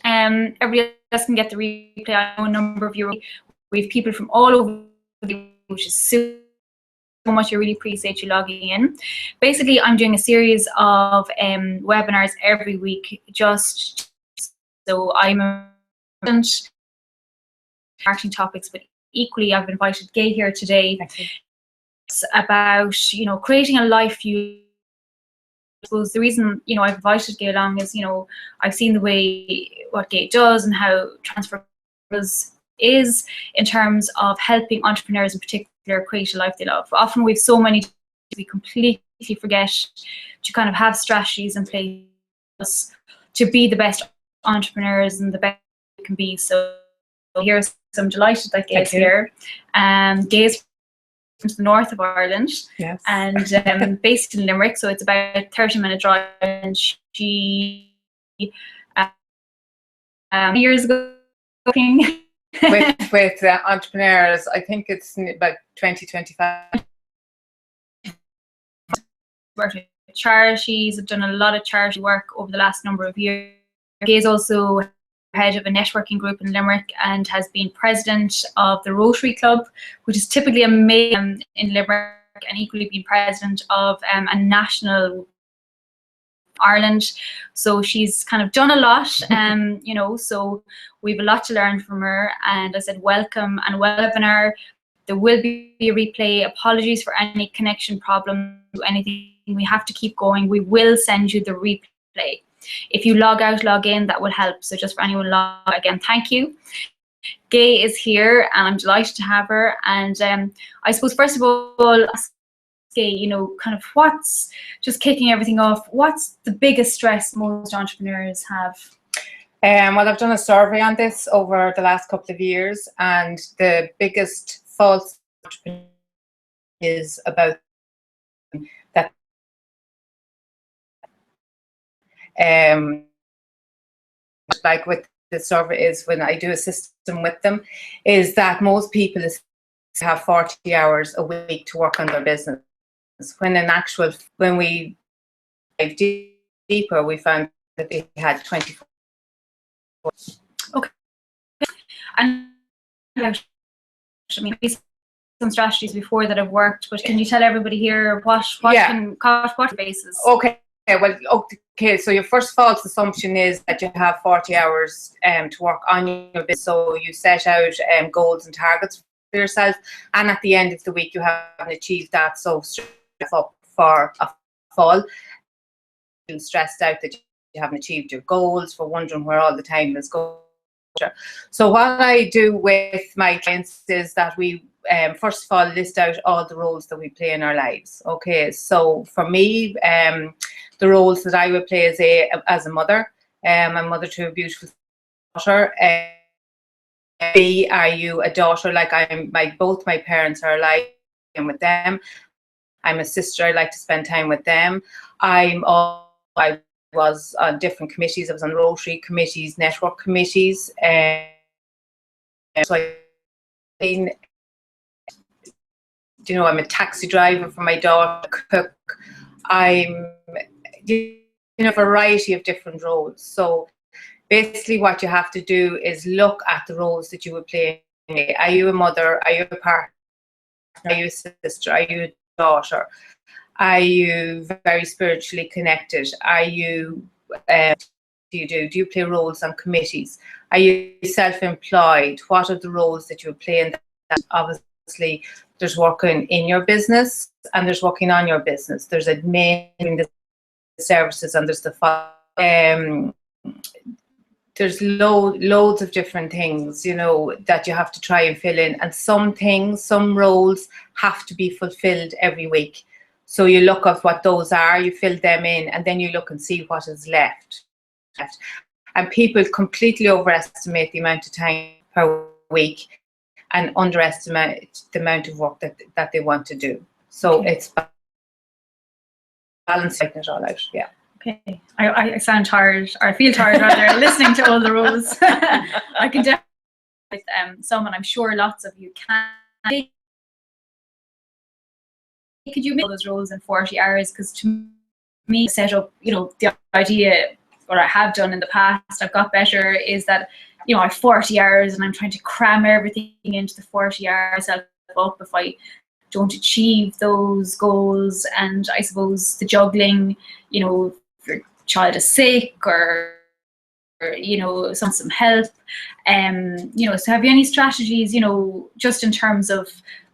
Everybody else can get the replay. I know a number of you. We have people from all over the world, which is so much. I really appreciate you logging in. Basically, I'm doing a series of webinars every week, just so I'm marketing topics, but equally I've invited Gaye here today. It's about creating a life you. I suppose the reason I've invited Gaye along is I've seen the way what Gaye does and how transfer is in terms of helping entrepreneurs in particular create a life they love. Often we have so many, we completely forget to kind of have strategies in place to be the best entrepreneurs and the best you can be. So here's, I'm delighted that Gaye is here. Gaye is from the north of Ireland, yes, and based in Limerick, so it's about a 30-minute drive. And she years ago with entrepreneurs, I think it's about 20-25. Worked with charities. I've done a lot of charity work over the last number of years. Gaye is also head of a networking group in Limerick and has been president of the Rotary Club, which is typically a main in Limerick, and equally been president of a national Ireland. So she's kind of done a lot, so we have a lot to learn from her. And I said, welcome and webinar. There will be a replay. Apologies for any connection problem, anything. We have to keep going. We will send you the replay. If you log out, log in, that will help. So just for anyone log again, thank you. Gaye is here and I'm delighted to have her. And I suppose first of all, Gaye, kind of what's, just kicking everything off, what's the biggest stress most entrepreneurs have? Well, I've done a survey on this over the last couple of years, and the biggest false is about that like with the survey is when I do a system with them, is that most people have 40 hours a week to work on their business. When we dive deeper, we found that they had 24. Okay. And I mean, some strategies before that have worked, but can you tell everybody here what can cost what basis? Okay. Well, okay. So your first false assumption is that you have 40 hours to work on your business. So you set out goals and targets for yourself, and at the end of the week you haven't achieved that. So straight up for a fall, you're stressed out that you haven't achieved your goals, for wondering where all the time is going. So what I do with my clients is that we first of all list out all the roles that we play in our lives. Okay, so for me, the roles that I would play as a mother, I'm a mother to a beautiful daughter. B, are you a daughter? Like both my parents are alive, and with them. I'm a sister. I like to spend time with them. I was on different committees. I was on Rotary committees, network committees, so I'm a taxi driver for my daughter, cook. I'm a variety of different roles. So basically what you have to do is look at the roles that you would play. Are you a mother? Are you a partner? Are you a sister? Are you a daughter? Are you very spiritually connected? Are you, do you play roles on committees? Are you self-employed? What are the roles that you play in that? Obviously, there's working in your business and there's working on your business. There's administering the services and there's the there's loads of different things, that you have to try and fill in. And some roles have to be fulfilled every week. So you look at what those are, you fill them in, and then you look and see what is left. And people completely overestimate the amount of time per week and underestimate the amount of work that they want to do. So it's balancing it all out, yeah. Okay, I sound tired, or I feel tired rather, listening to all the roles. I can definitely with someone, I'm sure lots of you can. Could you make those roles in 40 hours? Because to me, set up, the idea or I have done in the past, I've got better, is that, you know, I have 40 hours and I'm trying to cram everything into the 40 hours up if I don't achieve those goals. And I suppose the juggling, you know, if your child is sick or you know, some help, you know, so have you any strategies, you know, just in terms of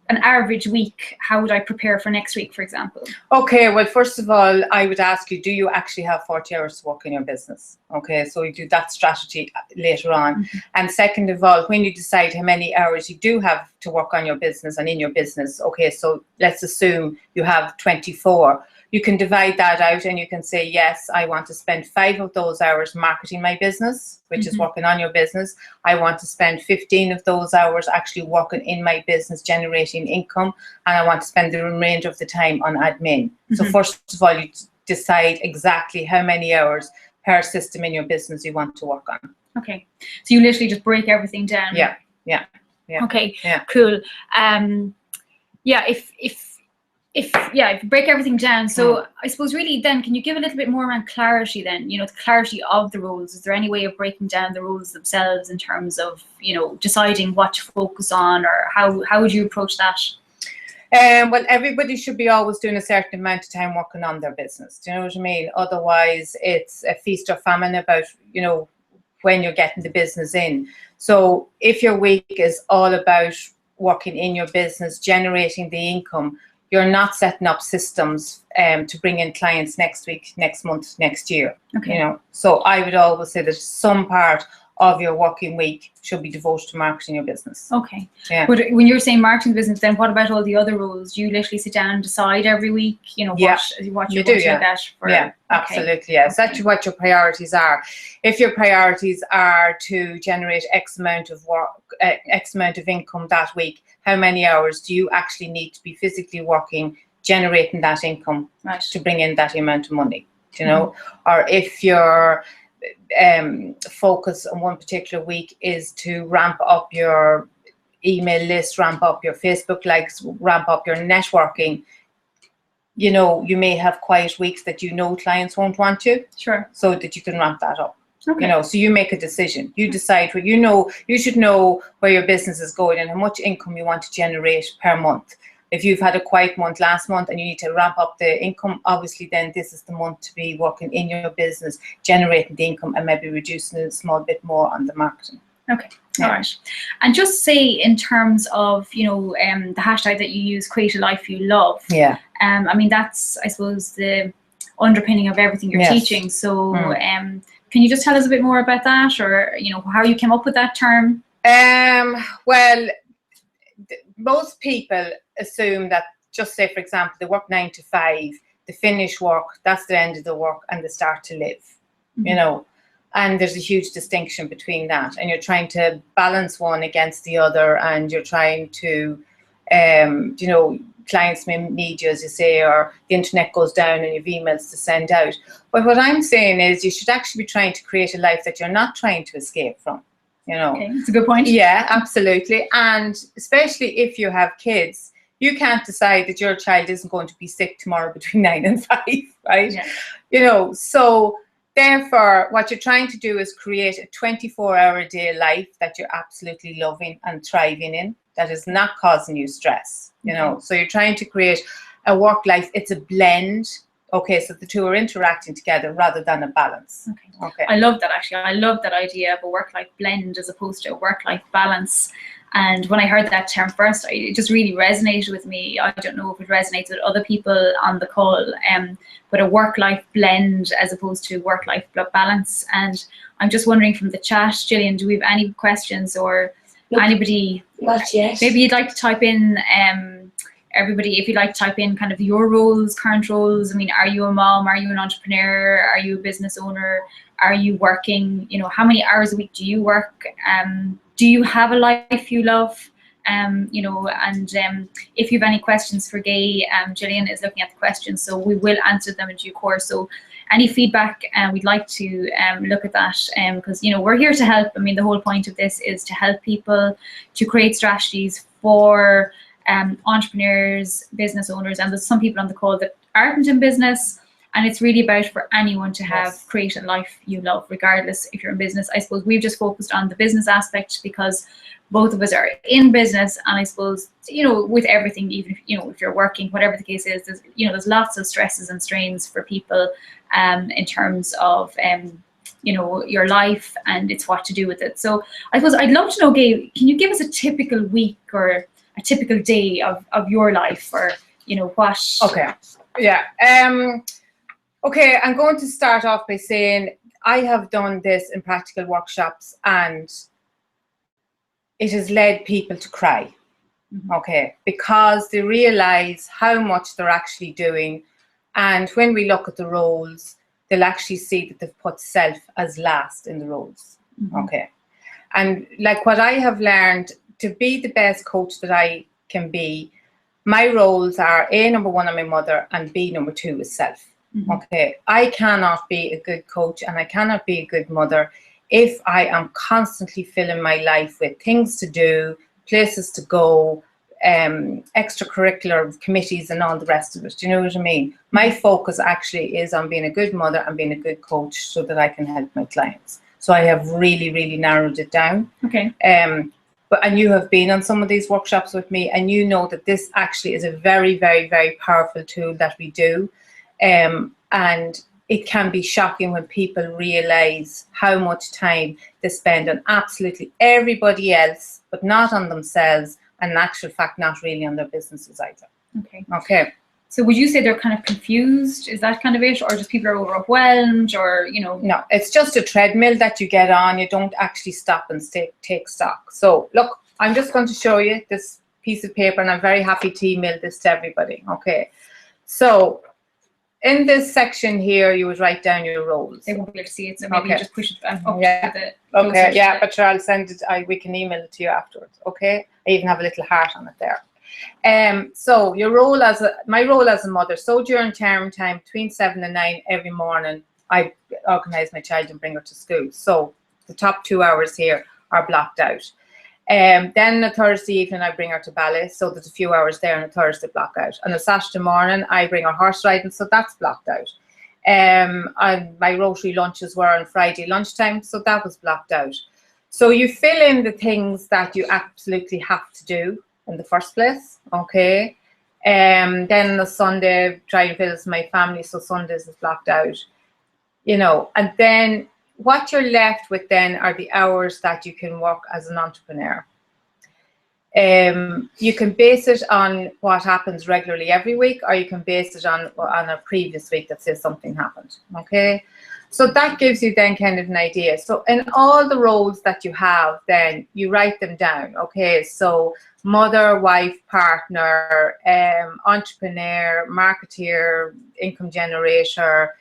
an average week, how would I prepare for next week, for example? Okay, well, first of all, I would ask you, do you actually have 40 hours to work in your business? Okay, so you do that strategy later on. And second of all, when you decide how many hours you do have to work on your business and in your business, okay, so let's assume you have 24. You can divide that out and you can say, yes, I want to spend 5 of those hours marketing my business, which is working on your business. I want to spend 15 of those hours actually working in my business, generating income. And I want to spend the remainder of the time on admin. So first of all, you decide exactly how many hours per system in your business you want to work on. Okay. So you literally just break everything down. Yeah. Okay, yeah. Cool. Yeah, if you break everything down, so I suppose really then, can you give a little bit more around clarity then, you know, the clarity of the roles? Is there any way of breaking down the roles themselves in terms of, you know, deciding what to focus on, or how would you approach that? Well, everybody should be always doing a certain amount of time working on their business. Do you know what I mean? Otherwise, it's a feast or famine about, you know, when you're getting the business in. So if your week is all about working in your business, generating the income, you're not setting up systems to bring in clients next week, next month, next year. Okay. You know, so I would always say that some part of your working week should be devoted to marketing your business. Okay. Yeah. But when you're saying marketing business, then what about all the other roles? Do you literally sit down and decide every week, you know, what you're going to look at for? Yeah, absolutely. Yeah. That's what your priorities are. If your priorities are to generate X amount of work, X amount of income that week, how many hours do you actually need to be physically working, generating that income to bring in that amount of money? You know, or if your focus on one particular week is to ramp up your email list, ramp up your Facebook likes, ramp up your networking, you know, you may have quiet weeks that you know clients won't want you. Sure. So that you can ramp that up. Okay. You know, so you make a decision. You decide what you know. You should know where your business is going and how much income you want to generate per month. If you've had a quiet month last month and you need to ramp up the income, obviously then this is the month to be working in your business, generating the income, and maybe reducing a small bit more on the marketing. Okay. All right. And just say in terms of, you know, the hashtag that you use, create a life you love. Yeah. I mean, that's, I suppose, the underpinning of everything you're teaching. So can you just tell us a bit more about that, or, you know, how you came up with that term? Well, most people assume that, just say, for example, they work 9 to 5, they finish work, that's the end of the work, and they start to live, you know. And there's a huge distinction between that. And you're trying to balance one against the other, and you're trying to, you know, clients may need you, as you say, or the internet goes down and you've emails to send out. But what I'm saying is you should actually be trying to create a life that you're not trying to escape from, you know. Okay, that's a good point. Yeah, absolutely. And especially if you have kids, you can't decide that your child isn't going to be sick tomorrow between 9 and 5, right? Yeah. You know, so therefore, what you're trying to do is create a 24-hour-a-day life that you're absolutely loving and thriving in, that is not causing you stress, you know. So you're trying to create a work life. It's a blend. Okay, so the two are interacting together rather than a balance. Okay. I love that, actually. I love that idea of a work-life blend as opposed to a work-life balance. And when I heard that term first, it just really resonated with me. I don't know if it resonates with other people on the call, but a work-life blend as opposed to work-life balance. And I'm just wondering from the chat, Gillian, do we have any questions, or anybody? Not yet. Maybe you'd like to type in, everybody, if you'd like to type in kind of your roles, current roles. I mean, are you a mom? Are you an entrepreneur? Are you a business owner? Are you working? You know, how many hours a week do you work? Do you have a life you love? You know, and if you have any questions for Gaye, Gillian is looking at the questions, so we will answer them in due course. So any feedback, we'd like to look at that, because, you know, we're here to help. I mean, the whole point of this is to help people to create strategies for entrepreneurs, business owners, and there's some people on the call that aren't in business, And it's really about for anyone to have Yes. create a life you love, regardless if you're in business. I suppose we've just focused on the business aspect because both of us are in business, and I suppose, with everything, even if, if you're working, whatever the case is, there's lots of stresses and strains for people in terms of your life, and it's what to do with it. So I suppose I'd love to know, Gaye, can you give us a typical week or a typical day of your life, or what? Okay. Yeah. Okay, I'm going to start off by saying I have done this in practical workshops, and it has led people to cry. Okay, because they realize how much they're actually doing, and when we look at the roles, they'll actually see that they've put self as last in the roles. Okay, and like what I have learned, to be the best coach that I can be, my roles are A, number one, I'm my mother, and B, number two is self. Okay, I cannot be a good coach and I cannot be a good mother if I am constantly filling my life with things to do, places to go, extracurricular committees and all the rest of it. Do you know what I mean? My focus actually is on being a good mother and being a good coach so that I can help my clients. So I have really, really narrowed it down. Okay. And you have been on some of these workshops with me, and you know that this actually is a very, very, very powerful tool that we do. And it can be shocking when people realize how much time they spend on absolutely everybody else, but not on themselves, and in actual fact, not really on their businesses either. Okay. Okay. So would you say they're kind of confused? Is that kind of it? Or just people are overwhelmed, or, No, it's just a treadmill that you get on. You don't actually stop and take stock. So look, I'm just going to show you this piece of paper, and I'm very happy to email this to everybody. Okay. So in this section here, you would write down your roles. They won't be able to see it, so maybe you just push it up Yeah. to the... Okay, yeah, but sure, I'll send it, we can email it to you afterwards, okay? I even have a little heart on it there. So your role my role as a mother, so during term time, between 7 and 9 every morning, I organise my child and bring her to school. So the top 2 hours here are blocked out. Then a Thursday evening, I bring her to ballet, so there's a few hours there, and a Thursday block out. And a Saturday morning, I bring her horse riding, so that's blocked out. And my Rotary lunches were on Friday lunchtime, so that was blocked out. So you fill in the things that you absolutely have to do in the first place, okay? Then on the Sunday, try and visit my family, so Sundays is blocked out, and then what you're left with then are the hours that you can work as an entrepreneur. You can base it on what happens regularly every week, or you can base it on a previous week that says something happened, okay? So that gives you then kind of an idea. So in all the roles that you have, then you write them down, okay? So mother, wife, partner, entrepreneur, marketeer, income generator,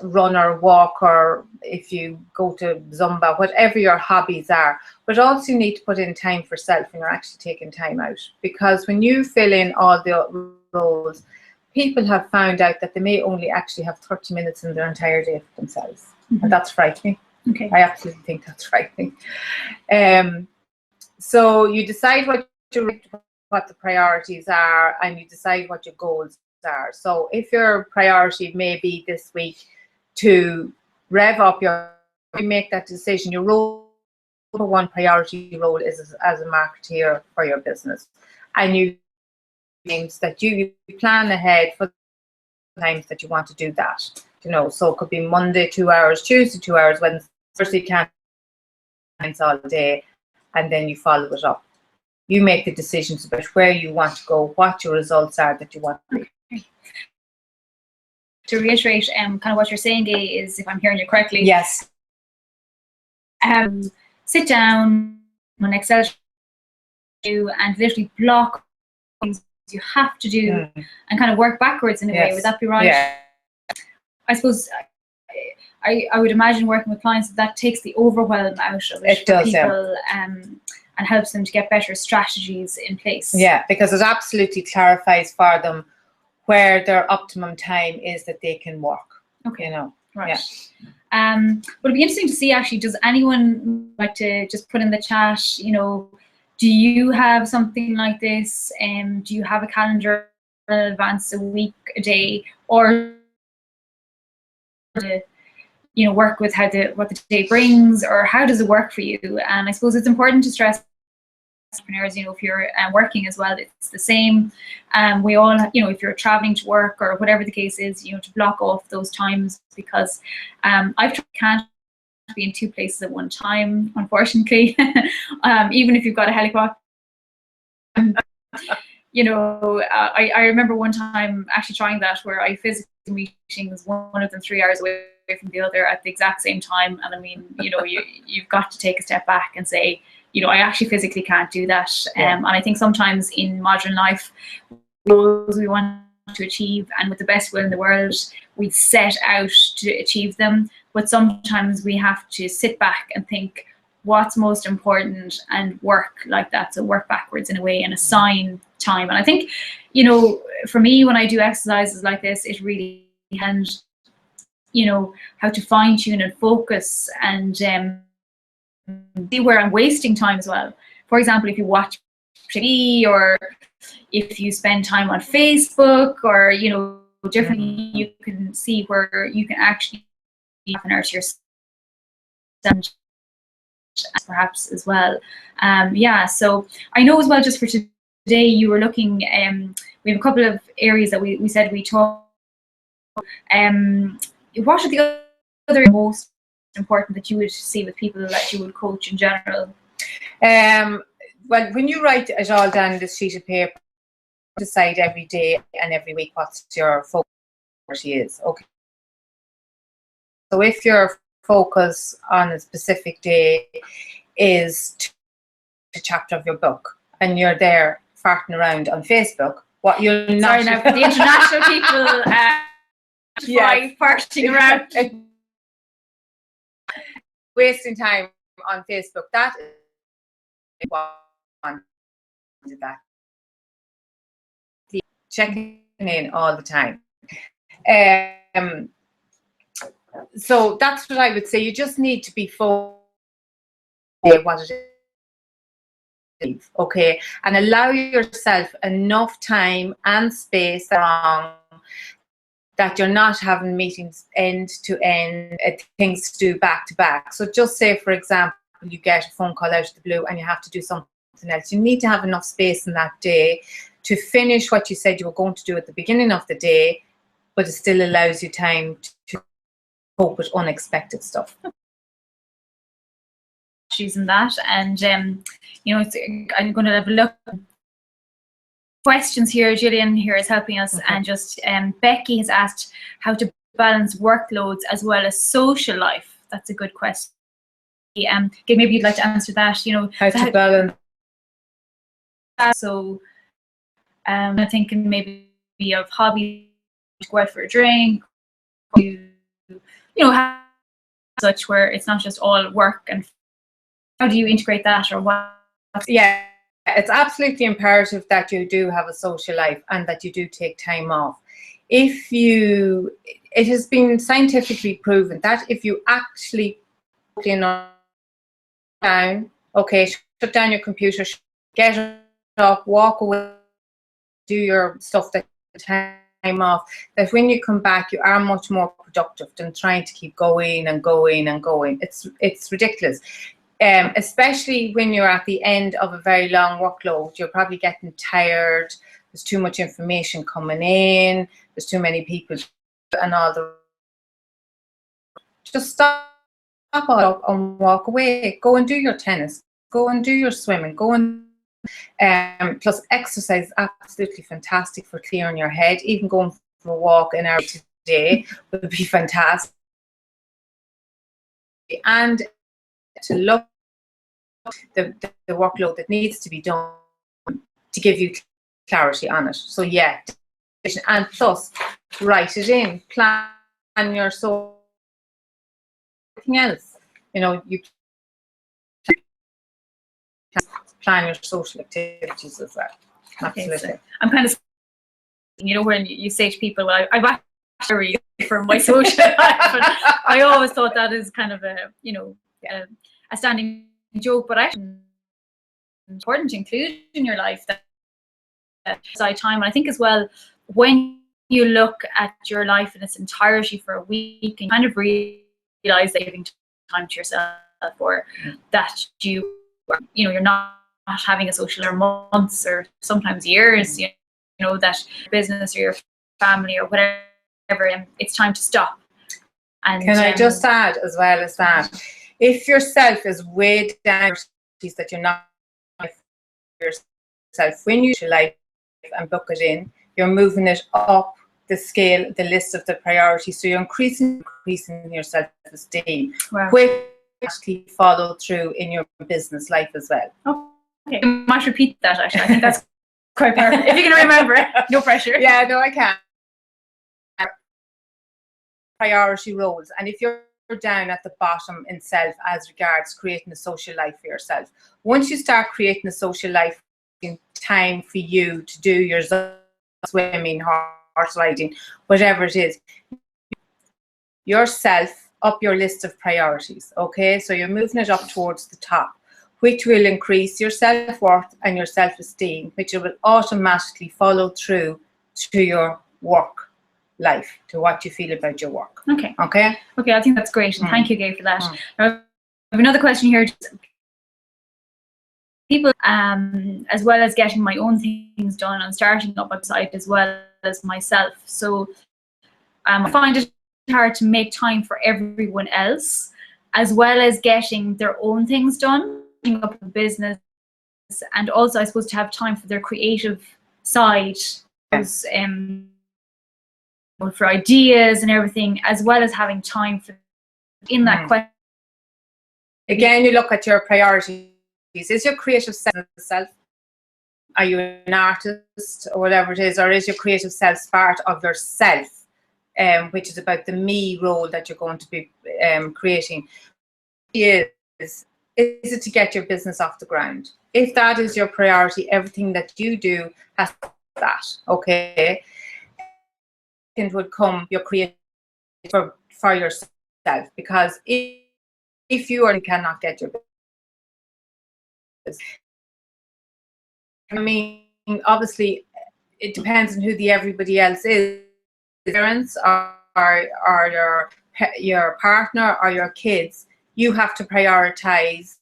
runner, walker, if you go to Zumba, whatever your hobbies are. But also you need to put in time for self, and you're actually taking time out. Because when you fill in all the roles, people have found out that they may only actually have 30 minutes in their entire day for themselves. And that's frightening. Okay. I absolutely think that's frightening. So you decide what the priorities are, and you decide what your goals are. So if your priority may be this week to rev up you make that decision, your role, number one priority role is as a marketeer for your business, and you means that you plan ahead for the times that you want to do that. So it could be Monday 2 hours, Tuesday 2 hours, Wednesday, Thursday can't all day, and then you follow it up. You make the decisions about where you want to go, what your results are that you want to make. To reiterate, kind of what you're saying, Gaye, is, if I'm hearing you correctly, yes, sit down on Excel and literally block things you have to do and kind of work backwards in a way. Would that be right? Yeah. I suppose I would imagine working with clients that takes the overwhelm out of it for people, and helps them to get better strategies in place. Yeah, because it absolutely clarifies for them where their optimum time is that they can work. Okay. Right. Yeah. But it'd be interesting to see, actually, does anyone like to just put in the chat, do you have something like this? Do you have a calendar advance a week, a day, or to, work with what the day brings, or how does it work for you? And I suppose it's important to stress entrepreneurs, if you're working as well, it's the same. We all, if you're traveling to work or whatever the case is, to block off those times, because can't be in two places at one time, unfortunately. Even if you've got a helicopter. I remember one time actually trying that, where I physically meetings, one of them 3 hours away from the other at the exact same time. And I mean, you've got to take a step back and say, I actually physically can't do that. And I think sometimes in modern life, goals we want to achieve, and with the best will in the world, we set out to achieve them. But sometimes we have to sit back and think, what's most important, and work like that. So work backwards in a way and assign time. And I think, for me, when I do exercises like this, it really depends, how to fine tune and focus, and see where I'm wasting time as well. For example, if you watch TV, or if you spend time on Facebook, or differently, you can see where you can actually half an hour to yourself, perhaps as well. So I know as well, just for today, you were looking, we have a couple of areas that we said we talk. What are the other most important that you would see with people that you would coach in general? Well, when you write it all down on this sheet of paper, decide every day and every week what your focus is. Okay. So if your focus on a specific day is a chapter of your book, and you're there farting around on Facebook, what you'll not... Sorry, now for the international people, farting around. Wasting time on Facebook, that is what that. Checking in all the time. So that's what I would say. You just need to be focused on what it is, okay, and allow yourself enough time and space that you're not having meetings end to end, things to do back to back. So just say, for example, you get a phone call out of the blue and you have to do something else. You need to have enough space in that day to finish what you said you were going to do at the beginning of the day, but it still allows you time to cope with unexpected stuff. Using that, and I'm going to have a look. Questions here. Gillian here is helping us, and just Becky has asked how to balance workloads as well as social life. That's a good question. Maybe you'd like to answer that. How to balance. So, I'm thinking maybe of hobbies, to go out for a drink, have such where it's not just all work. And how do you integrate that, or what? Yeah, it's absolutely imperative that you do have a social life and that you do take time off. It has been scientifically proven that if you actually down, okay, shut down your computer, get up, walk away, do your stuff that time off, that when you come back you are much more productive than trying to keep going and going and going. It's ridiculous. Especially when you're at the end of a very long workload, you're probably getting tired, there's too much information coming in, there's too many people, and all the... Just stop up and walk away. Go and do your tennis, go and do your swimming, go and plus exercise is absolutely fantastic for clearing your head. Even going for a walk an hour today would be fantastic. And to look at the workload that needs to be done to give you clarity on it. So yeah, and plus write it in, plan your social, everything else. You plan your social activities as well. Absolutely. Okay, so I'm kind of, when you say to people, well, I've actually for my social life, and I always thought that is kind of a standing joke, but actually it's important to include in your life that side time. And I think as well, when you look at your life in its entirety for a week and kind of realize that you're giving time to yourself, or that you're not having a social, or months or sometimes years, that business or your family or whatever, it's time to stop. And can I just add as well as that, if yourself is way down, that you're not yourself, when you life and book it in, you're moving it up the scale, the list of the priorities. So you're increasing your self-esteem, which actually follow through in your business life as well. Okay, I might repeat that actually. I think that's quite perfect. If you can remember, no pressure. Yeah, no, I can. Priority roles, and if you're down at the bottom in self as regards creating a social life for yourself, once you start creating a social life, time for you to do your swimming, horse riding, whatever it is, yourself up your list of priorities. Okay, so you're moving it up towards the top, which will increase your self-worth and your self-esteem, which will automatically follow through to your work life, to what you feel about your work. Okay, I think that's great, and thank you, Gaye, for that. Now, I have another question here. People, as well as getting my own things done and starting up a website as well as myself, so I find it hard to make time for everyone else, as well as getting their own things done, setting up a business, and also I suppose to have time for their creative side, for ideas and everything, as well as having time for in that question. Again, you look at your priorities. Is your creative self, are you an artist or whatever it is, or is your creative self part of yourself, which is about the me role that you're going to be creating? Is it to get your business off the ground? If that is your priority, everything that you do has that, okay? It would come your creative for yourself, because if you cannot get your business, I mean, obviously it depends on who the everybody else is. Parents or your partner or your kids, you have to prioritize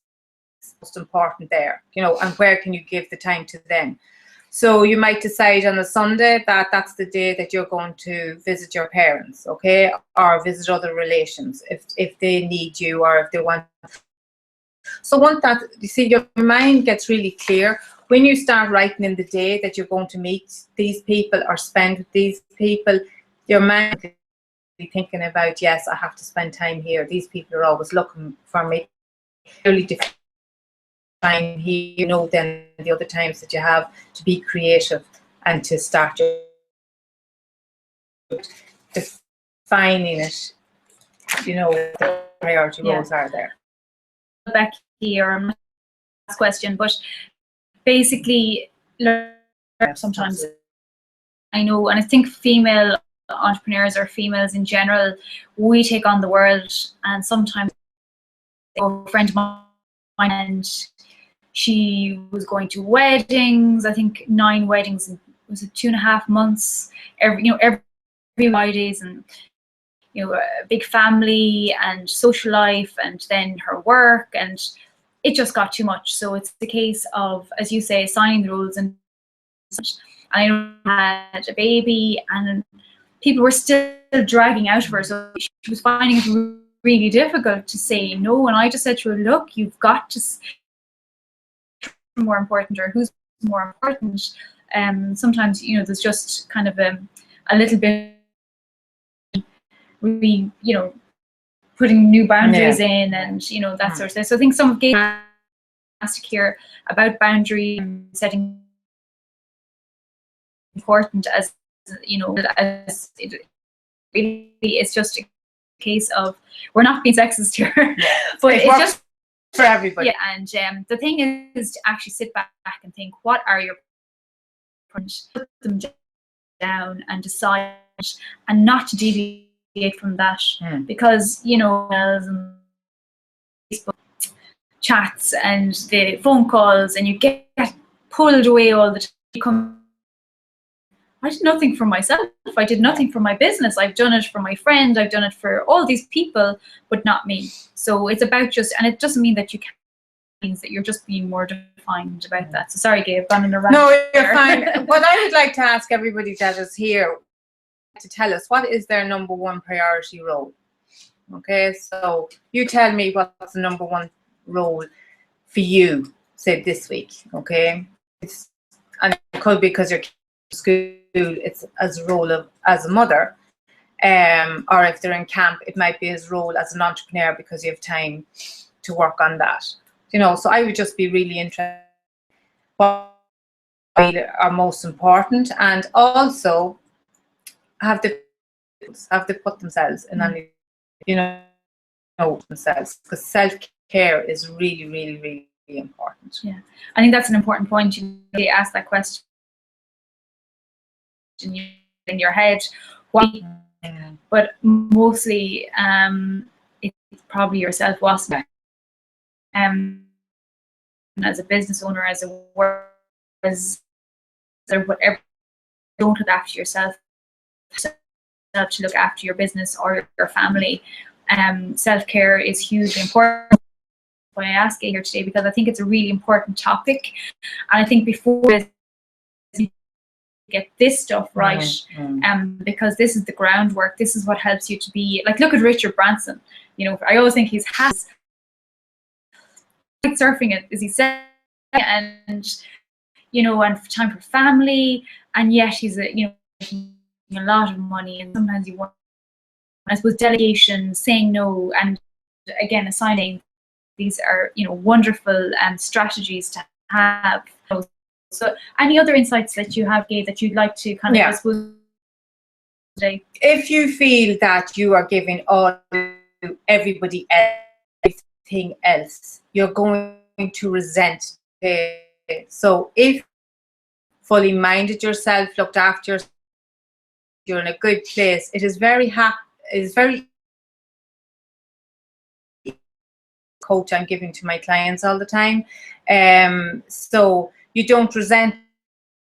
most important there, and where can you give the time to them. So you might decide on a Sunday that that's the day that you're going to visit your parents, okay, or visit other relations if they need you or if they want. So once that, you see, your mind gets really clear when you start writing in the day that you're going to meet these people or spend with these people. Your mind will be thinking about, yes, I have to spend time here. These people are always looking for me. Really different time here, than the other times that you have to be creative and to start defining it. The priority roles are there. Becky, or last question, but basically, sometimes I know, and I think female entrepreneurs or females in general, we take on the world, and sometimes a friend of mine, and she was going to weddings, I think 9 weddings in, was it 2.5 months, every Fridays, and a big family and social life, and then her work, and it just got too much. So it's the case of, as you say, signing the rules, and I had a baby, and people were still dragging out of her, so she was finding it really difficult to say no. And I just said to her, look, you've got to more important, or who's more important. Sometimes there's just kind of a little bit really putting new boundaries in, and that sort of thing. So I think some of Gaye asked here about boundary setting important, as as it really is just a case of, we're not being sexist here, but it's just for everybody. Yeah, and the thing is to actually sit back and think, what are your points? Put them down and decide, and not to deviate from that, because and Facebook chats and the phone calls, and you get pulled away all the time. I did nothing for myself. I did nothing for my business. I've done it for my friend. I've done it for all these people, but not me. So it's about just, and it doesn't mean that you can't, it means that you're just being more defined about that. So sorry, Gabe, I've gone in a rant. No, you're fine. What I would like to ask everybody that is here to tell us, what is their number one priority role? Okay, so you tell me what's the number one role for you, say this week, okay? And it could be because you're in school, it's as a role of as a mother, or if they're in camp, it might be his role as an entrepreneur because you have time to work on that. You know, so I would just be really interested what are most important, and also have they put themselves in any, you know themselves, because self-care is really, really, really important. Yeah, I think that's an important point. You really ask that question in your head, why? But mostly it's probably yourself, wasn't it? As a business owner, as a worker, as whatever, don't look after yourself to look after your business or your family. Self-care is hugely important. Why I ask you here today, because I think it's a really important topic, and I think before you get this stuff right, because this is the groundwork. This is what helps you to be like. Look at Richard Branson. You know, I always think he's surfing it, as he said, and and time for family, and yet he's a lot of money, and sometimes you want, I suppose, delegation, saying no, and again assigning. These are wonderful strategies to have. So any other insights that you have, Gaye, that you'd like to kind of I suppose today? If you feel that you are giving all to everybody else, everything else, you're going to resent it. So if fully minded yourself, looked after yourself, you're in a good place, it is very coach I'm giving to my clients all the time. So you don't resent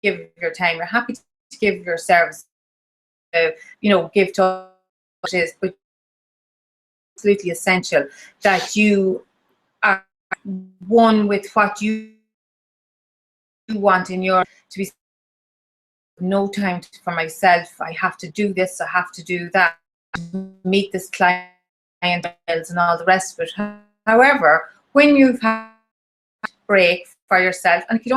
give your time. You're happy to give your service, give to others, but absolutely essential that you are one with what you want in your to be. No time for myself. I have to do this. I have to do that. Meet this client and all the rest of it. However, when you've had a break for yourself, and if it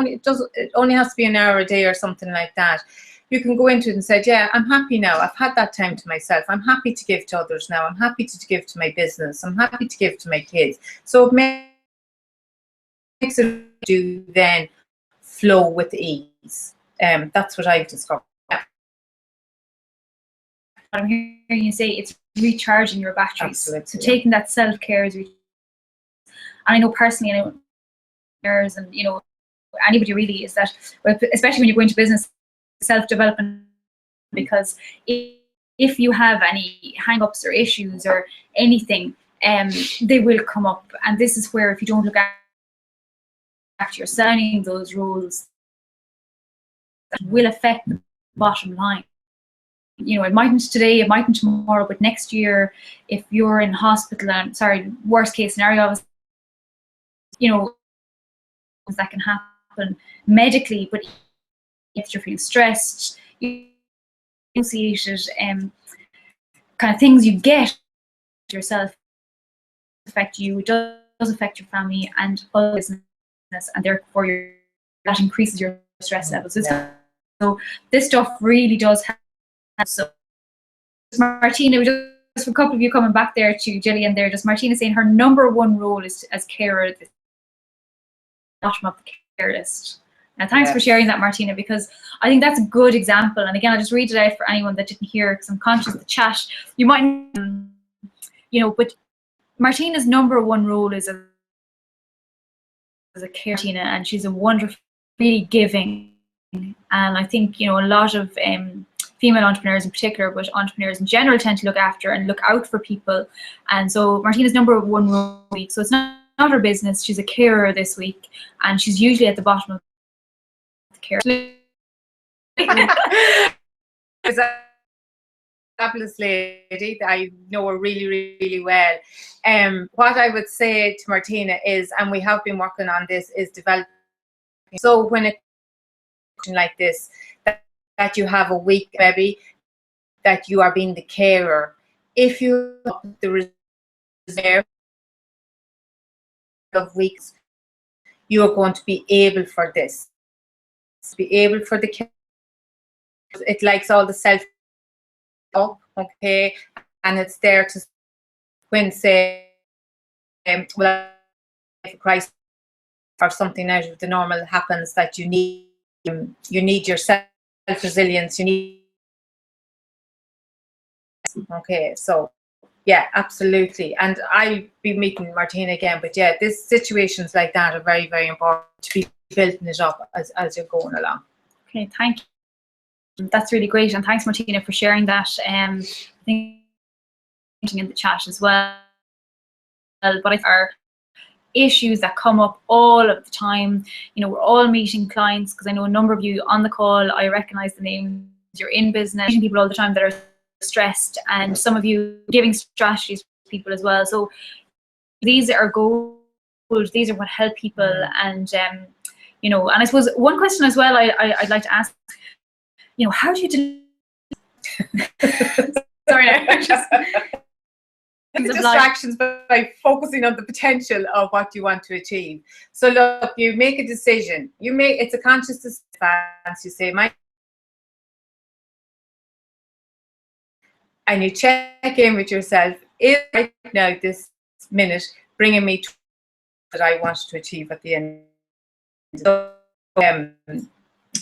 only has to be an hour a day or something like that, you can go into it and say, yeah, I'm happy now. I've had that time to myself. I'm happy to give to others now. I'm happy to give to my business. I'm happy to give to my kids. So it makes it do then flow with ease. That's what I've discovered. I'm hearing you say it's recharging your batteries. Absolutely, so taking that self-care is, and I know personally, and anybody really, is that, especially when you go into business, self-development, because if you have any hang-ups or issues or anything, they will come up, and this is where, if you don't look after yourself, those roles, that will affect the bottom line. It mightn't today, it mightn't tomorrow, but next year, if you're in hospital, and worst case scenario, that can happen medically, but if you're feeling stressed, associated kind of things you get yourself affect you, it does affect your family and other business, and therefore that increases your stress levels. So this stuff really does help. So Martina, just for a couple of you coming back there to Gillian there, just Martina saying her number one role is as carer at the bottom of the care list. Now, thanks for sharing that, Martina, because I think that's a good example. And again, I'll just read it out for anyone that didn't hear, because I'm conscious of the chat. You might, but Martina's number one role is as a carer, Martina, and she's a wonderful, really giving. And I think, a lot of female entrepreneurs in particular, but entrepreneurs in general, tend to look after and look out for people. And so Martina's number one role week. So it's not her business. She's a carer this week, and she's usually at the bottom of the care. fabulous lady that I know her really, really well. What I would say to Martina is, and we have been working on this, is developing. So when a like this, that you have a week maybe, that you are being the carer. If you have the reserve of weeks, you are going to be able for this. Be able for the care. It likes all the self up, okay, and it's there to when say well, if a crisis or something out of the normal happens, that you need your self resilience, you need. Okay, so yeah, absolutely, and I'll be meeting Martina again, but yeah, these situations like that are very, very important to be building it up as you're going along. Okay, thank you. That's really great, and thanks, Martina, for sharing that. I think in the chat as well, but there are issues that come up all of the time. You know, we're all meeting clients, because I know a number of you on the call, I recognize the names. You're in business, meeting people all the time that are stressed, and some of you giving strategies to people as well. So these are goals, these are what help people, and you know, and I suppose one question as well I'd like to ask, you know, how do you sorry, I just distractions by focusing on the potential of what you want to achieve. So look, you make a decision, it's a conscious decision. You say and you check in with yourself, is right now this minute bringing me to what I want to achieve at the end. So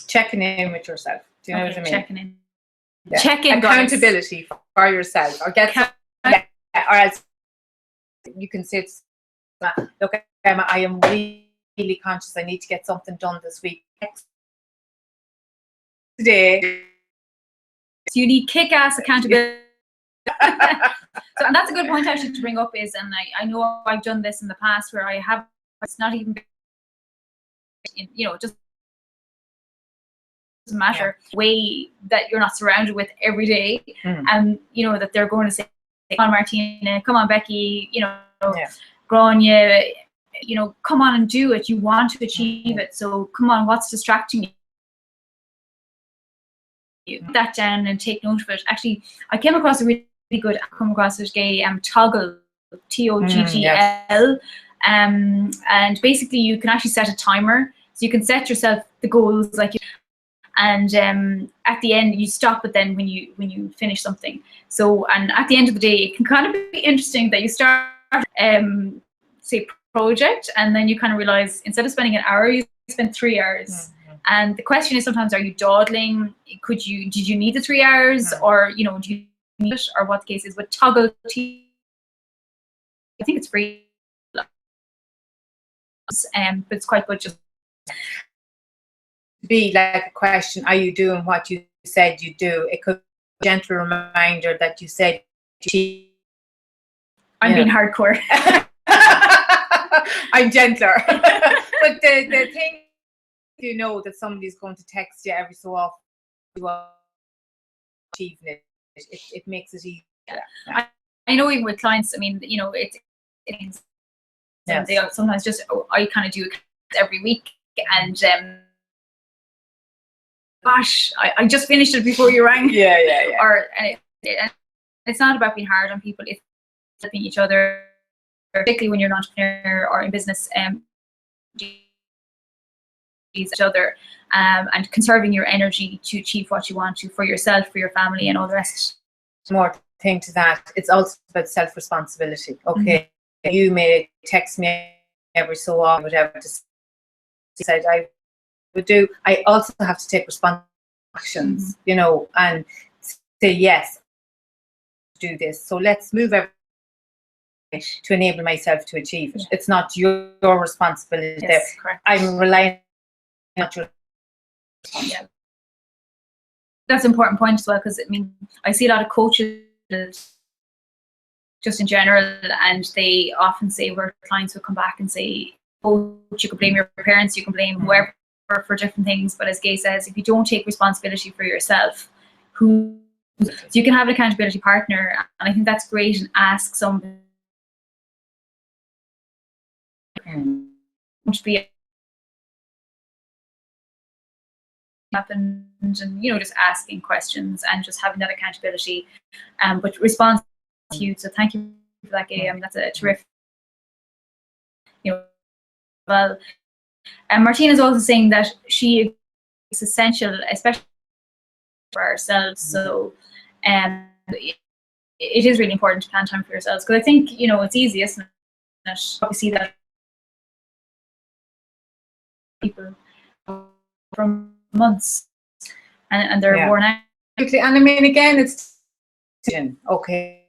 checking in with yourself, do you know what I mean? Checking in. Yeah. Check in, accountability for yourself, or get or else you can say, look, Emma, I am really conscious, I need to get something done this week. Today. So you need kick-ass accountability. So, and that's a good point actually to bring up is, and I know I've done this in the past where I have, it's not even, you know, just doesn't matter way that you're not surrounded with every day, and you know that they're going to say, come on Martina, come on Becky, you know, Grania, you know, come on and do it, you want to achieve it, so come on, what's distracting you? Put that down and take note of it. Actually, I came across a really good, Gaye Toggle, TOGGL, and basically you can actually set a timer, so you can set yourself the goals, like, and at the end you stop it then when you finish something. So, and at the end of the day, it can kind of be interesting that you start say project, and then you kind of realize instead of spending an hour, you spend 3 hours. And the question is sometimes, are you dawdling? Did you need the 3 hours, or you know, do you need it, or what the case is? With Toggle, I think it's free, but it's quite good. Just be like a question: are you doing what you said you do? It could be a gentle reminder that you said I'm being hardcore. I'm gentler. But the thing, you know that somebody's going to text you every so often, you are achieving it. It makes it easier. I know even with clients, I mean, you know, it's they sometimes just, I kind of do it every week, and gosh, I just finished it before you rang. Or and it's not about being hard on people, it's helping each other, particularly when you're an entrepreneur or in business, each other, and conserving your energy to achieve what you want to for yourself, for your family, and all the rest. More thing to that, it's also about self-responsibility. Okay, you may text me every so often, whatever, to say I would do. I also have to take responsibility actions, you know, and say yes, do this. So let's move everything to enable myself to achieve it. It's not your responsibility. Yes, correct. I'm relying on your. That's an important point as well, because I mean, I see a lot of coaches just in general, and they often say where clients will come back and say, oh, you can blame your parents, you can blame whoever for different things, but as Gaye says, if you don't take responsibility for yourself, who So you can have an accountability partner, and I think that's great, and ask somebody to be happened, and just asking questions and just having that accountability, but response to you. So thank you for that, Gaye. That's a terrific, well. And Martina's also saying that she is essential, especially for ourselves. So it is really important to plan time for yourselves, because I think it's easy, isn't it? We see that people for months and they're worn out. And I mean, again, it's okay,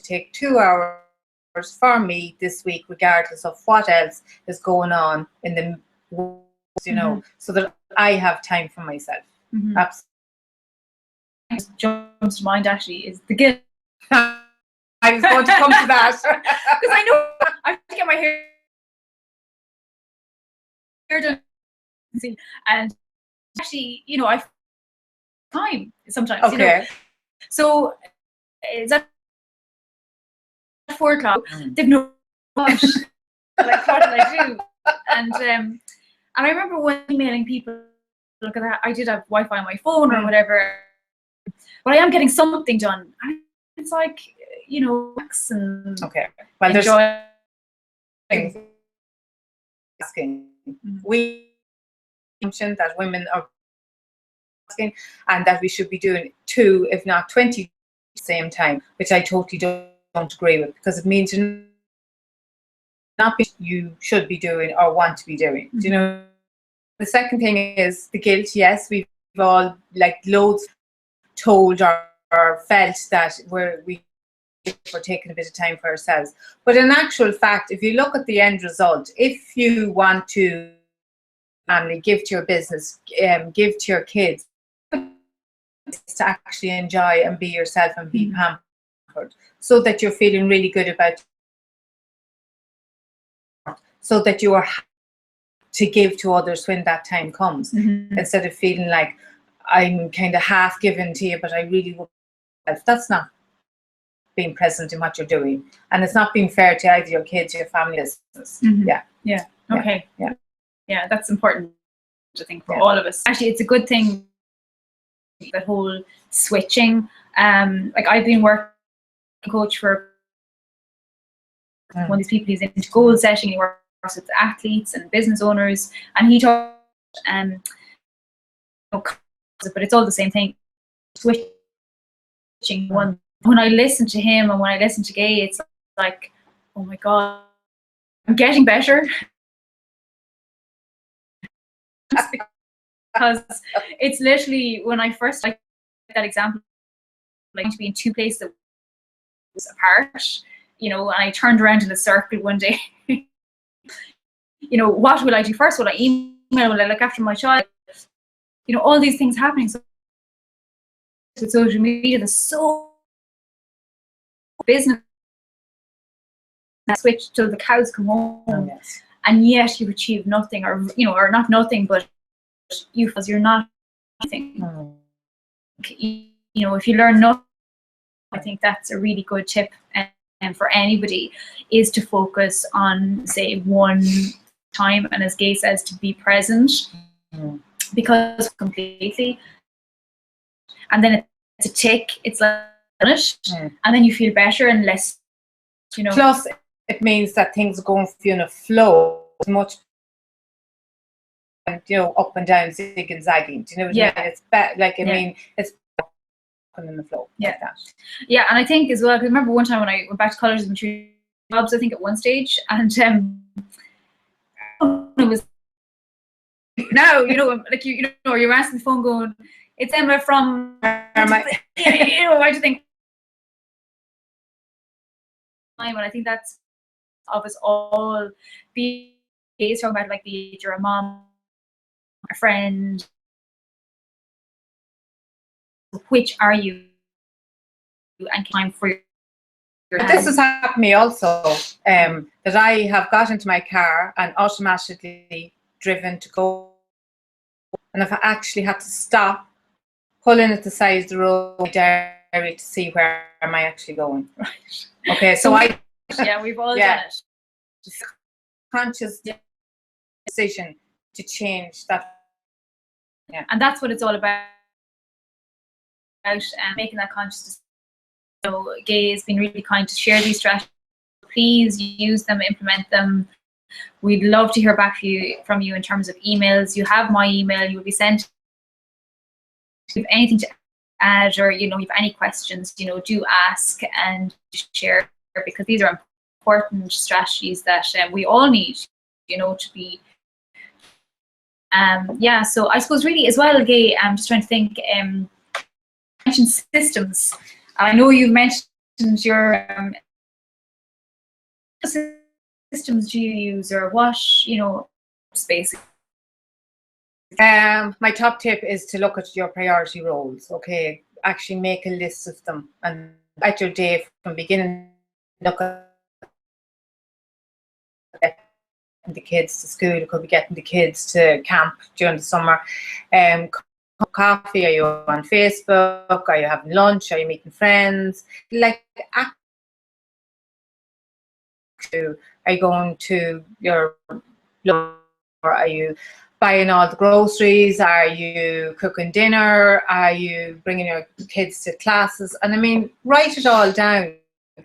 take 2 hours for me this week, regardless of what else is going on in the so that I have time for myself. Absolutely. Jumps to mind actually is the guilt. I was going to come to that because I know I have to get my hair done, and actually, I have time sometimes. Okay. So it's at 4 o'clock. They've no rush. Like, what did I do? And I remember when emailing people, because I did have Wi-Fi on my phone or whatever, but I am getting something done. And it's like, and okay. Well, enjoy. There's things asking. We mentioned that women are asking, and that we should be doing 2, if not 20, at the same time, which I totally don't agree with, because it means not you should be doing or want to be doing. Do you know? The second thing is the guilt. Yes, we've all loads told or felt that we're taking a bit of time for ourselves. But in actual fact, if you look at the end result, if you want to give to your business, give to your kids, to actually enjoy and be yourself and be pampered, so that you're feeling really good about, so that you are to give to others when that time comes, instead of feeling like I'm kind of half given to you, but I really would. That's not being present in what you're doing, and it's not being fair to either your kids or your family business. Okay. That's important, I think, for all of us. Actually, it's a good thing, that whole switching. I've been working coach for one of these people who's into goal setting. He works with athletes and business owners, and he talked but it's all the same thing, switching one. When I listen to him and when I listen to Gaye, it's like, oh my god, I'm getting better. Because it's literally, when I first that example, to be in 2 places that was apart, and I turned around in a circle one day. What will I do first? Will I email? Will I look after my child? All these things happening. So with social media, there's so business switch till the cows come home, and yet you achieve nothing, or or not nothing, but because you're not nothing. If you learn nothing, I think that's a really good tip, and for anybody, is to focus on, say, one time, and as Gaye says, to be present, because completely, and then it's a tick. It's like and then you feel better and less. Plus, it means that things are going for you in a flow much. Up and down, zig and zagging. Do you know what I mean? It's I mean, it's in the flow. Like that. Yeah, and I think as well, because I remember one time when I went back to college and jobs, I think at one stage, and it was now, you're answering the phone going, it's Emma from I just think, and I think that's of us all being talking about, you're a mom, a friend, which are you, and time for your this has happened to me also, that I have got into my car and automatically driven to go, and if I actually had to stop, pull in at the side of the road, to see where am I actually going. Right. Okay, so yeah, we've all done it. Conscious decision to change that. Yeah. And that's what it's all about, and making that conscious decision. So Gaye has been really kind to share these strategies. Please use them, implement them. We'd love to hear back from you in terms of emails. You have my email. You will be sent. If you have anything to add, or you have any questions, do ask and share, because these are important strategies that we all need, to be. Yeah. So I suppose really as well, Gaye, I'm just trying to think. Mention systems. I know you've mentioned your systems do you use, or what space? My top tip is to look at your priority roles. Okay, actually make a list of them, and at your day from beginning, look at getting the kids to school. It could be getting the kids to camp during the summer. Coffee, are you on Facebook, are you having lunch, are you meeting friends, like are you going to your or are you buying all the groceries, are you cooking dinner, are you bringing your kids to classes? And I mean, write it all down,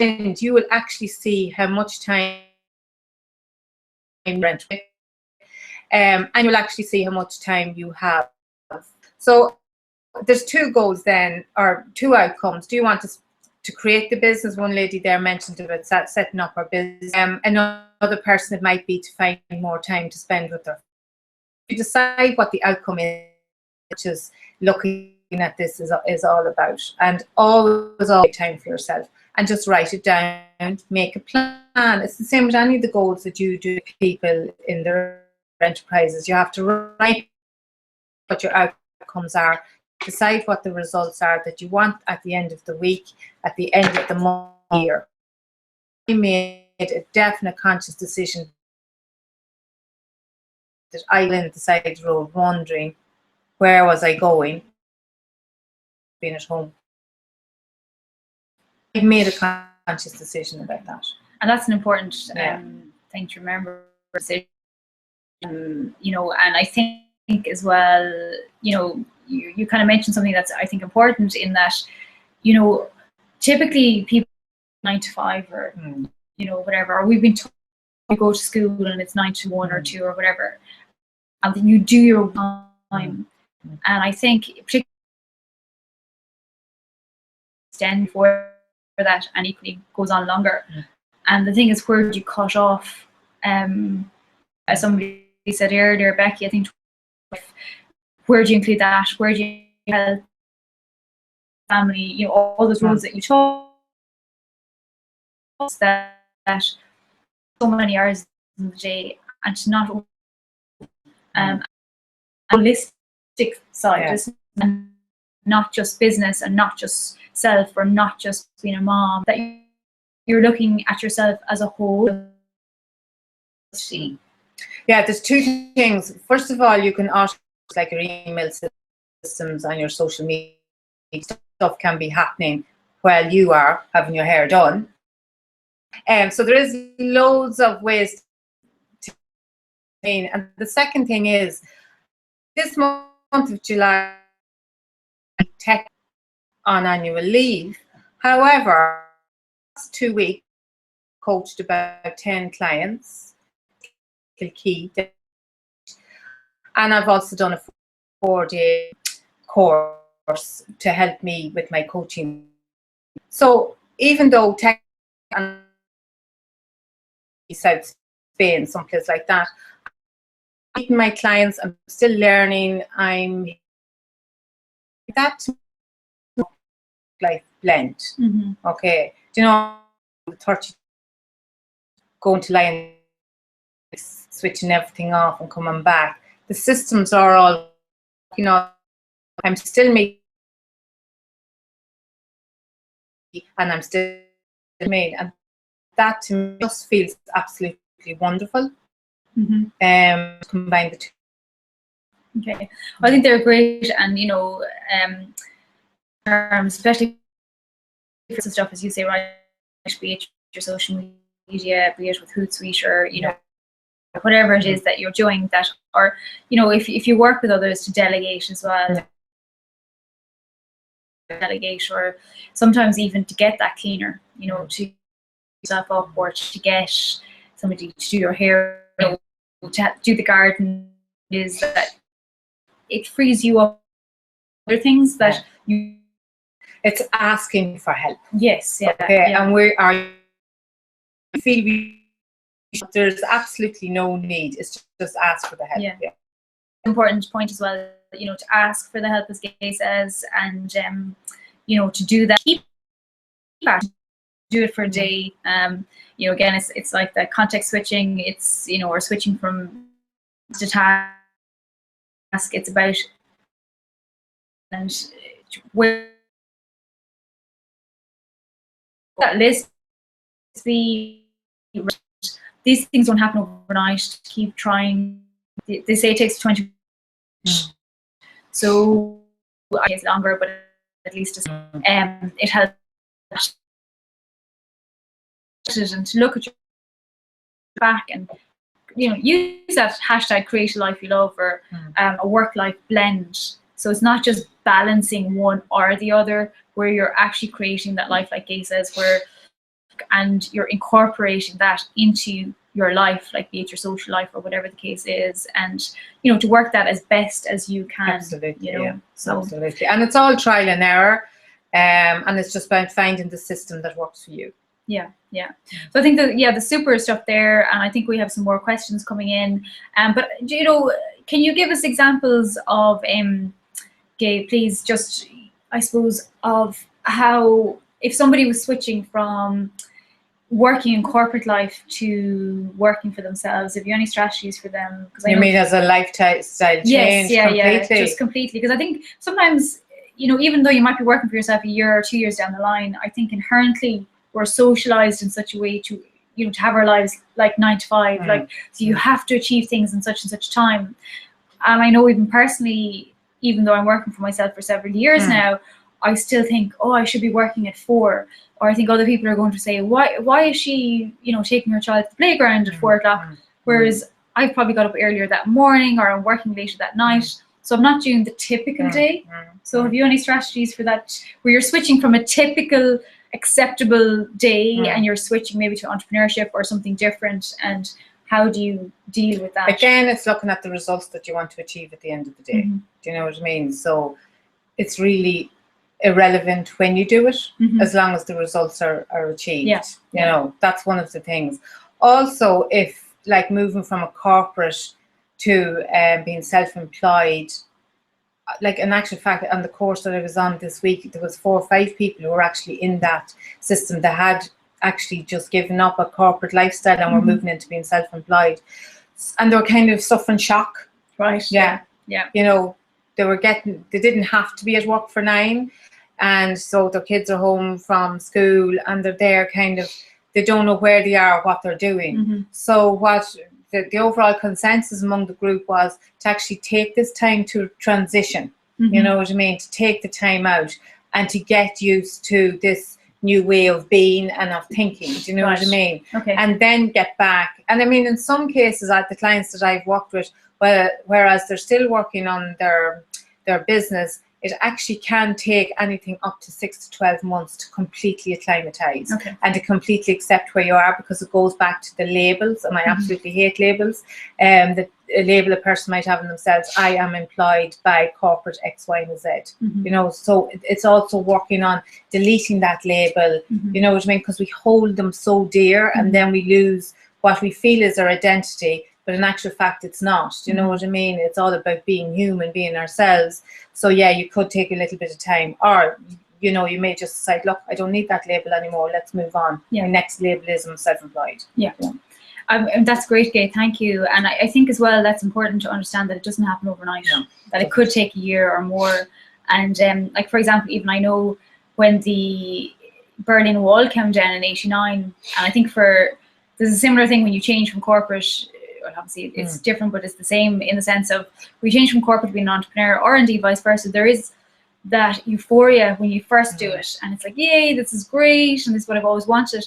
and you will actually see how much time rent, and you'll actually see how much time you have. So there's two goals then, or two outcomes. Do you want to create the business? One lady there mentioned about setting up her business. Another person, it might be to find more time to spend with her. You decide what the outcome is, which is looking at this is all about. And always time for yourself, and just write it down, make a plan. It's the same with any of the goals that you do with people in their enterprises. You have to write what your outcomes are, decide what the results are that you want at the end of the week, at the end of the month, year. I made a definite conscious decision that I went on the side of the road wondering where was I going, being at home. I made a conscious decision about that. And that's an important thing to remember. And I think as well, you kind of mentioned something that's, I think, important, in that, typically people 9 to 5 or whatever, or we've been told you go to school and it's 9 to 1 or 2 or whatever, and then you do your time. And I think particularly extend for that, and equally goes on longer. And the thing is, where do you cut off? As somebody said earlier, Becky, I think, where do you include that? Where do you help family? All those roles that you took, that so many hours in the day, and to not holistic side, and not just business, and not just self, or not just being a mom, that you're looking at yourself as a whole. Yeah, there's two things. First of all, you can ask, like, your email systems and your social media stuff can be happening while you are having your hair done. So there is loads of ways to mean. And the second thing is, this month of July, tech on annual leave. However, last 2 weeks, coached about 10 clients, key, and I've also done a 4-day course to help me with my coaching. So even though tech and South Spain, someplace like that, I'm meeting my clients, I'm still learning. I'm that life blend. Okay, do you know, 30 going to lie and switching everything off and coming back. The systems are all, I'm still making, and I'm still made, and that to me just feels absolutely wonderful. Combine the two. Okay, I think they're great, and especially stuff, as you say, right? Be it your social media, be it with Hootsuite, or you know, whatever it is that you're doing, that, or you know, if you work with others, to delegate as well. Delegate, or sometimes even to get that cleaner, you know, to yourself up, or to get somebody to do your hair, to do the garden, is that it frees you up other things that you. It's asking for help. Yes, yeah. Okay, and there's absolutely no need. It's just ask for the help. Yeah. Important point as well, you know, to ask for the help, as Gaye says, and you know, to do that, keep that, do it for a day. You know, again, it's like the context switching. It's, you know, or switching from to task. It's about, and where that list, these things don't happen overnight. Keep trying. They say it takes 20. So it's longer, but at least it helps. And to look at your back, and you know, use that hashtag create a life you love, or a work-life blend. So it's not just balancing one or the other, where you're actually creating that life, like Gaye says, where, and you're incorporating that into your life, like be it your social life or whatever the case is, and you know, to work that as best as you can. Absolutely, you know, so absolutely, and it's all trial and error, and it's just about finding the system that works for you. Yeah. So I think that, the super stuff there, and I think we have some more questions coming in. But you know, can you give us examples of, Gaye, please, just I suppose, of how, if somebody was switching from working in corporate life to working for themselves, have you any strategies for them? Because I mean as a lifestyle change? Yes, just completely. Because I think sometimes, you know, even though you might be working for yourself a year or 2 years down the line, I think inherently we're socialized in such a way to, you know, to have our lives like 9 to 5, like, so you have to achieve things in such and such time. And I know even personally, even though I'm working for myself for several years now, I still think, oh, I should be working at 4. Or I think other people are going to say, why is she, you know, taking her child to the playground at 4 o'clock? Whereas I've probably got up earlier that morning, or I'm working later that night. So I'm not doing the typical day. So have you any strategies for that, where you're switching from a typical acceptable day and you're switching maybe to entrepreneurship or something different, and how do you deal with that? Again, it's looking at the results that you want to achieve at the end of the day. Do you know what I mean? So it's really irrelevant when you do it, as long as the results are achieved. You know, that's one of the things. Also, if like moving from a corporate to being self-employed, like in actual fact, on the course that I was on this week, there was 4 or 5 people who were actually in that system that had actually just given up a corporate lifestyle and were moving into being self-employed, and they were kind of suffering shock. Right. Yeah. You know, they didn't have to be at work for 9, and so their kids are home from school and they're there kind of, they don't know where they are, what they're doing. So what the overall consensus among the group was to actually take this time to transition, you know what I mean, to take the time out and to get used to this new way of being and of thinking, do you know what I mean? And then get back. And I mean, in some cases, the clients that I've worked with, whereas they're still working on their business, it actually can take anything up to 6 to 12 months to completely acclimatize and to completely accept where you are, because it goes back to the labels, and I absolutely hate labels. The label a person might have in themselves, I am employed by corporate X, Y, and Z. You know, so it's also working on deleting that label, you know what I mean, because we hold them so dear, and then we lose what we feel is our identity, but in actual fact it's not. Do you know what I mean? It's all about being human, being ourselves. So yeah, you could take a little bit of time, or you know, you may just decide, look, I don't need that label anymore, let's move on. My next label is I'm self-employed. And that's great, Gaye, thank you. And I think as well, that's important to understand that it doesn't happen overnight, that it could take a year or more. And like, for example, even I know when the Berlin Wall came down in '89, and I think there's a similar thing when you change from corporate. Well, obviously it's different, but it's the same in the sense of, we change from corporate to being an entrepreneur, or indeed vice versa. There is that euphoria when you first do it, and it's like, yay, this is great, and this is what I've always wanted.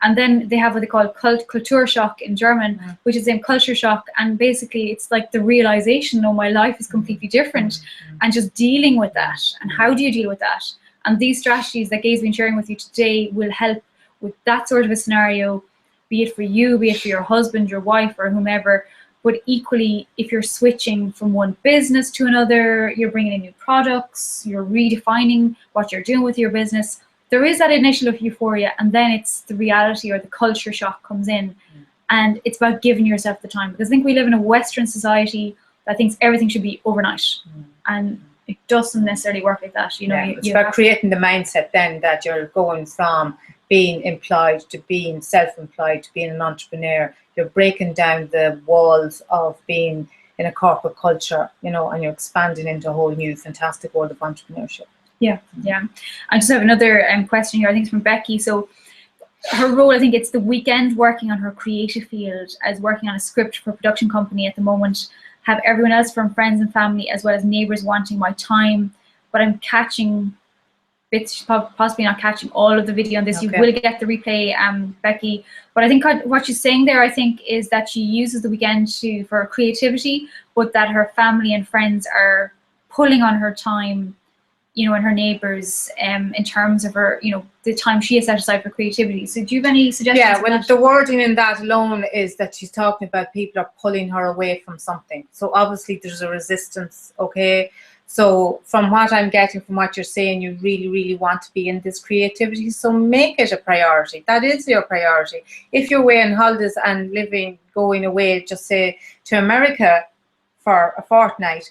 And then they have what they call culture shock in German, which is in culture shock, and basically it's like the realization, oh, my life is completely different, and just dealing with that. And how do you deal with that? And these strategies that Gaye's been sharing with you today will help with that sort of a scenario, be it for you, be it for your husband, your wife, or whomever. But equally, if you're switching from one business to another, you're bringing in new products, you're redefining what you're doing with your business, there is that initial of euphoria, and then it's the reality or the culture shock comes in. And it's about giving yourself the time, because I think we live in a Western society that thinks everything should be overnight, and it doesn't necessarily work like that. You know, it's about creating the mindset then that you're going from being employed to being self-employed to being an entrepreneur. You're breaking down the walls of being in a corporate culture, you know, and you're expanding into a whole new fantastic world of entrepreneurship. Yeah. I just have another question here. I think it's from Becky. So her role, I think it's the weekend working on her creative field as working on a script for a production company at the moment. Have everyone else from friends and family as well as neighbours wanting my time, but I'm catching bits, possibly not catching all of the video on this. Okay. You will get the replay, Becky. But I think what she's saying there, I think, is that she uses the weekend for creativity, but that her family and friends are pulling on her time, you know, and her neighbours, in terms of her, you know, the time she has set aside for creativity. So do you have any suggestions? Yeah, well, the wording in that alone is that she's talking about people are pulling her away from something. So obviously there's a resistance, okay? So from what I'm getting, from what you're saying, you really, really want to be in this creativity. So make it a priority. That is your priority. If you're away on holidays and going away, just say to America for a fortnight,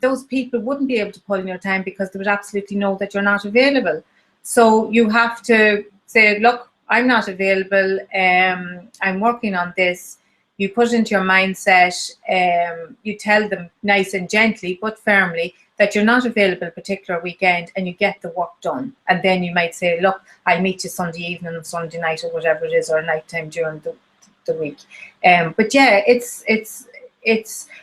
those people wouldn't be able to pull in your time because they would absolutely know that you're not available. So you have to say, look, I'm not available. I'm working on this. You put it into your mindset. You tell them nice and gently, but firmly, that you're not available a particular weekend, and you get the work done. And then you might say, look, I'll meet you Sunday evening or Sunday night or whatever it is, or nighttime during the week. But yeah, it's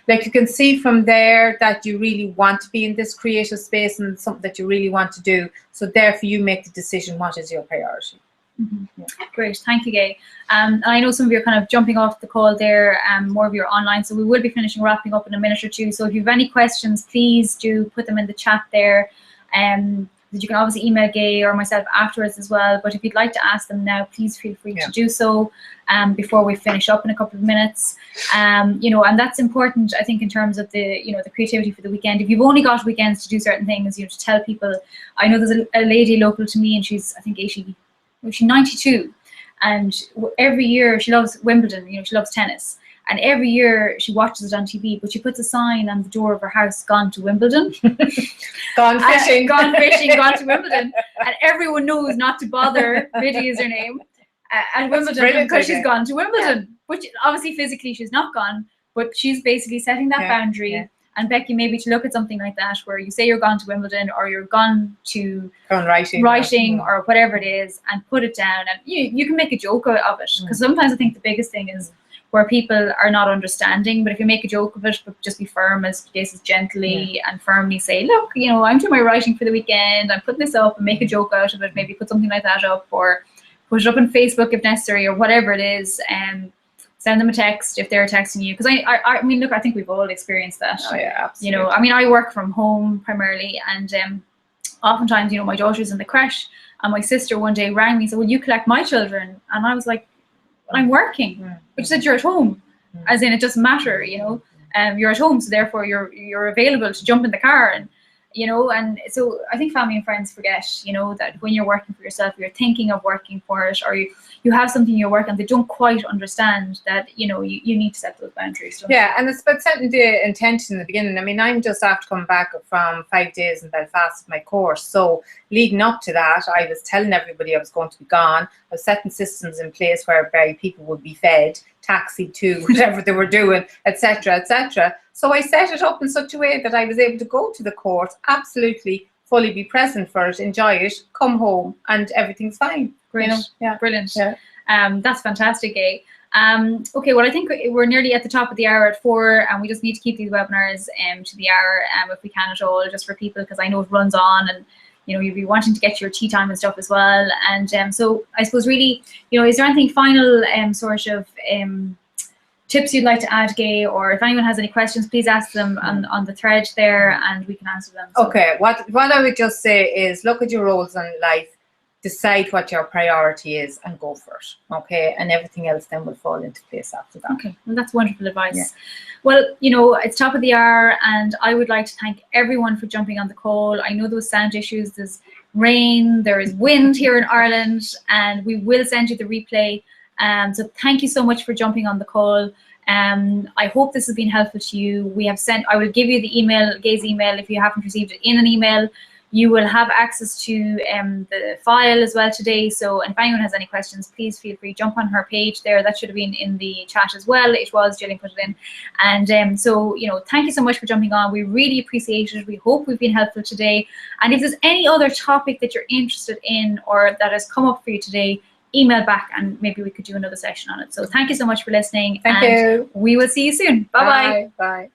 like you can see from there that you really want to be in this creative space and something that you really want to do. So therefore you make the decision what is your priority. Yeah. Great, thank you, Gaye. And I know some of you are kind of jumping off the call there, more of you are online, so we will be wrapping up in a minute or two. So if you have any questions, please do put them in the chat there. That you can obviously email Gaye or myself afterwards as well. But if you'd like to ask them now, please feel free to do so before we finish up in a couple of minutes. You know, and that's important, I think, in terms of the, you know, the creativity for the weekend. If you've only got weekends to do certain things, you know, to tell people. I know there's a lady local to me, and she's, I think, she's 92, and every year she loves Wimbledon. You know, she loves tennis. And every year she watches it on TV, but she puts a sign on the door of her house, "Gone to Wimbledon." Gone fishing. Gone fishing, gone to Wimbledon. And everyone knows not to bother, Biddy is her name, at Wimbledon, because she's gone to Wimbledon. Yeah. Which obviously physically she's not gone, but she's basically setting that boundary. Yeah. And Becky, maybe to look at something like that, where you say you're gone to Wimbledon, or you're gone to writing or whatever it is, and put it down. And you can make a joke of it, because sometimes I think the biggest thing is where people are not understanding. But if you make a joke of it, but just be firm, as Gaye says, gently and firmly say, look, you know, I'm doing my writing for the weekend, I'm putting this up, and make a joke out of it. Maybe put something like that up, or put it up on Facebook if necessary, or whatever it is. Send them a text if they're texting you, because I mean, look, I think we've all experienced that. Oh yeah, absolutely. You know, I mean, I work from home primarily, and oftentimes, you know, my daughter's in the creche, and my sister one day rang me and said, "Will you collect my children?" And I was like, "I'm working." But she said, "You're at home," as in it doesn't matter, you know. You're at home, so therefore you're available to jump in the car, and you know. And so I think family and friends forget, you know, that when you're working for yourself, you're thinking of working for it, or you have something you're working on, they don't quite understand that, you know, you need to set those boundaries. Yeah, and it's about setting the intention in the beginning. I mean, I'm just after coming back from 5 days in Belfast with my course. So leading up to that, I was telling everybody I was going to be gone. I was setting systems in place whereby people would be fed, taxied to whatever they were doing, etc., etc. So I set it up in such a way that I was able to go to the course, absolutely fully be present for it, enjoy it, come home, and everything's fine. Great. You know? Yeah. Brilliant. Yeah. That's fantastic, Gaye. Okay, well, I think we're nearly at the top of the hour at 4, and we just need to keep these webinars to the hour if we can at all, just for people, because I know it runs on, and you'll be wanting to get your tea time and stuff as well. And so I suppose really, is there anything final sort of tips you'd like to add, Gaye, or if anyone has any questions, please ask them on the thread there, and we can answer them. So. Okay, what I would just say is look at your roles in life, decide what your priority is, and go for it. Okay, and everything else then will fall into place after that. Okay, well, that's wonderful advice. Yeah. Well, it's top of the hour, and I would like to thank everyone for jumping on the call. I know there was sound issues, there's rain, there is wind here in Ireland, and we will send you the replay. So thank you so much for jumping on the call. I hope this has been helpful to you. I will give you the email, Gaye's email, if you haven't received it in an email. You will have access to the file as well today. So, and if anyone has any questions, please feel free, jump on her page there. That should have been in the chat as well. It was, Jillian put it in. And so, thank you so much for jumping on. We really appreciate it. We hope we've been helpful today. And if there's any other topic that you're interested in or that has come up for you today, email back and maybe we could do another session on it. So thank you so much for listening. Thank you. We will see you soon. Bye-bye. Bye.